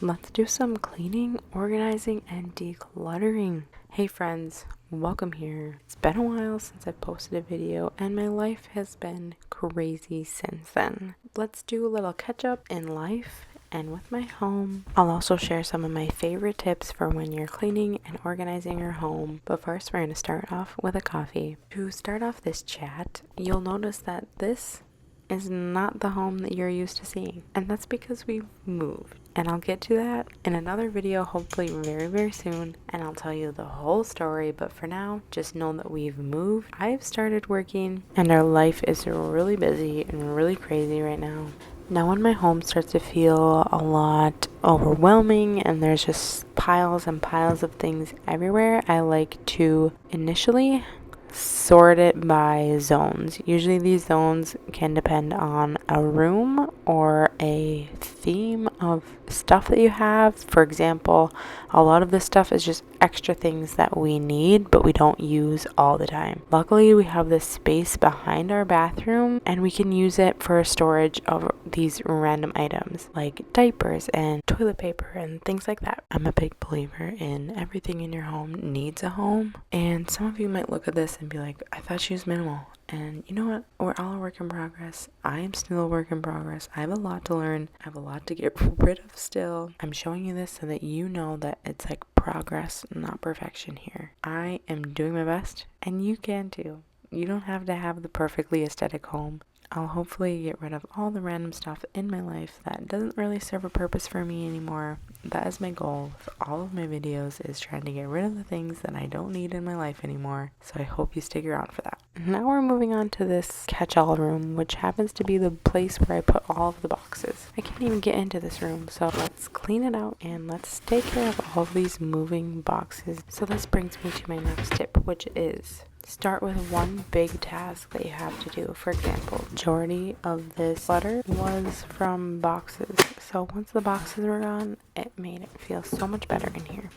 let's do some cleaning, organizing, and decluttering. Hey friends, welcome here. It's been a while since I've posted a video and my life has been crazy since then. Let's do a little catch up in life and with my home. I'll also share some of my favorite tips for when you're cleaning and organizing your home. But first, we're going to start off with a coffee. To start off this chat, you'll notice that this is not the home that you're used to seeing. And that's because we've moved. And I'll get to that in another video, hopefully very, very soon. And I'll tell you the whole story. But for now, just know that we've moved. I've started working and our life is really busy and really crazy right now. Now when my home starts to feel a lot overwhelming and there's just piles and piles of things everywhere, I like to initially sort it by zones. Usually these zones can depend on a room or a theme of stuff that you have. For example, a lot of this stuff is just extra things that we need but we don't use all the time. Luckily, we have this space behind our bathroom and we can use it for storage of these random items like diapers and toilet paper and things like that. I'm a big believer in everything in your home needs a home, and some of you might look at this and be like, I thought she was minimal. And you know what? We're all a work in progress. I am still a work in progress. I have a lot to learn. I have a lot to get rid of still. I'm showing you this so that you know that it's like progress, not perfection here. I am doing my best, and you can too. You don't have to have the perfectly aesthetic home. I'll hopefully get rid of all the random stuff in my life that doesn't really serve a purpose for me anymore. That is my goal with all of my videos, is trying to get rid of the things that I don't need in my life anymore. So I hope you stick around for that. Now we're moving on to this catch-all room, which happens to be the place where I put all of the boxes. I can't even get into this room, so let's clean it out and let's take care of all of these moving boxes. So this brings me to my next tip, which is start with one big task that you have to do. For example, majority of this clutter was from boxes. So once the boxes were gone, it made it feel so much better in here.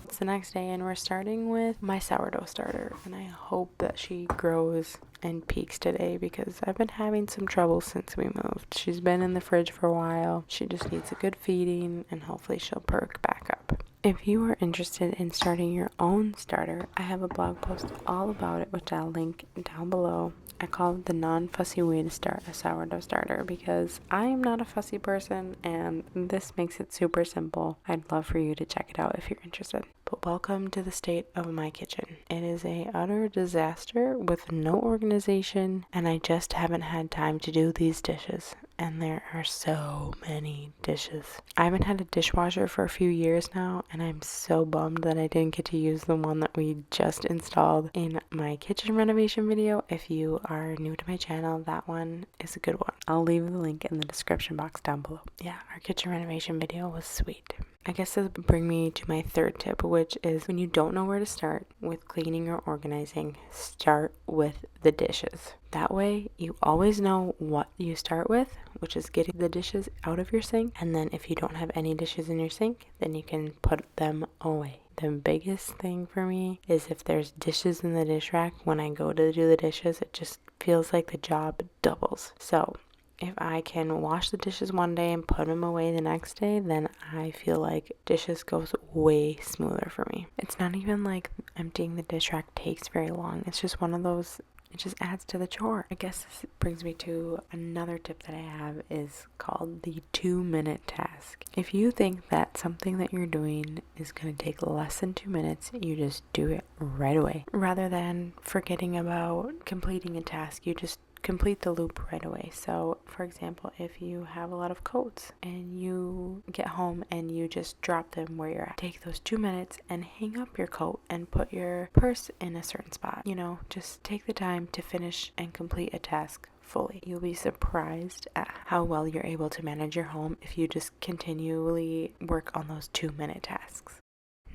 It's the next day and we're starting with my sourdough starter, and I hope that she grows and peaks today because I've been having some trouble since we moved. She's been in the fridge for a while. She just needs a good feeding and hopefully she'll perk back up. If you are interested in starting your own starter, I have a blog post all about it, which I'll link down below. I call it the non-fussy way to start a sourdough starter because I am not a fussy person and this makes it super simple. I'd love for you to check it out if you're interested. But welcome to the state of my kitchen. It is a utter disaster with no organization, and I just haven't had time to do these dishes. And there are so many dishes. I haven't had a dishwasher for a few years now, and I'm so bummed that I didn't get to use the one that we just installed in my kitchen renovation video. If you are new to my channel, that one is a good one. I'll leave the link in the description box down below. Yeah, our kitchen renovation video was sweet. I guess this will bring me to my third tip, which is when you don't know where to start with cleaning or organizing, start with the dishes. That way, you always know what you start with, which is getting the dishes out of your sink. And then if you don't have any dishes in your sink, then you can put them away. The biggest thing for me is if there's dishes in the dish rack, when I go to do the dishes, it just feels like the job doubles. So if I can wash the dishes one day and put them away the next day, then I feel like dishes goes way smoother for me. It's not even like emptying the dish rack takes very long. It's just one of those, it just adds to the chore. I guess this brings me to another tip that I have, is called the 2-minute task. If you think that something that you're doing is going to take less than 2 minutes, you just do it right away. Rather than forgetting about completing a task, you just complete the loop right away. So for example, if you have a lot of coats and you get home and you just drop them where you're at, take those 2 minutes and hang up your coat and put your purse in a certain spot. Just take the time to finish and complete a task fully. You'll be surprised at how well you're able to manage your home if you just continually work on those 2-minute tasks.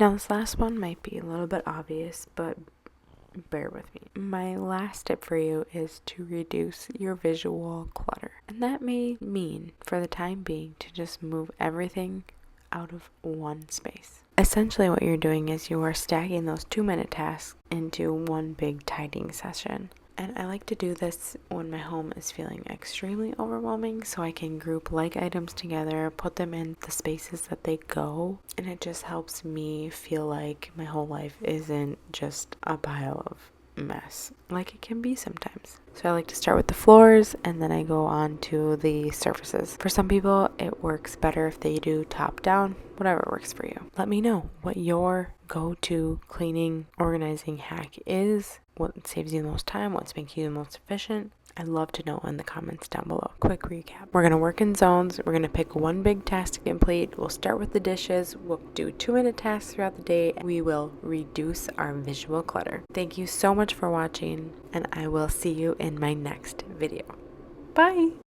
Now this last one might be a little bit obvious, but bear with me. My last tip for you is to reduce your visual clutter. And that may mean, for the time being, to just move everything out of one space. Essentially what you're doing is you are stacking those 2-minute tasks into one big tidying session. And I like to do this when my home is feeling extremely overwhelming, so I can group like items together, put them in the spaces that they go, and it just helps me feel like my whole life isn't just a pile of mess like it can be sometimes. So I like to start with the floors and then I go on to the surfaces. For some people it works better if they do top down, whatever works for you. Let me know what your go-to cleaning organizing hack is, what saves you the most time, what's making you the most efficient. I'd love to know in the comments down below. Quick recap. We're going to work in zones. We're going to pick one big task to complete. We'll start with the dishes. We'll do 2-minute tasks throughout the day. We will reduce our visual clutter. Thank you so much for watching, and I will see you in my next video. Bye!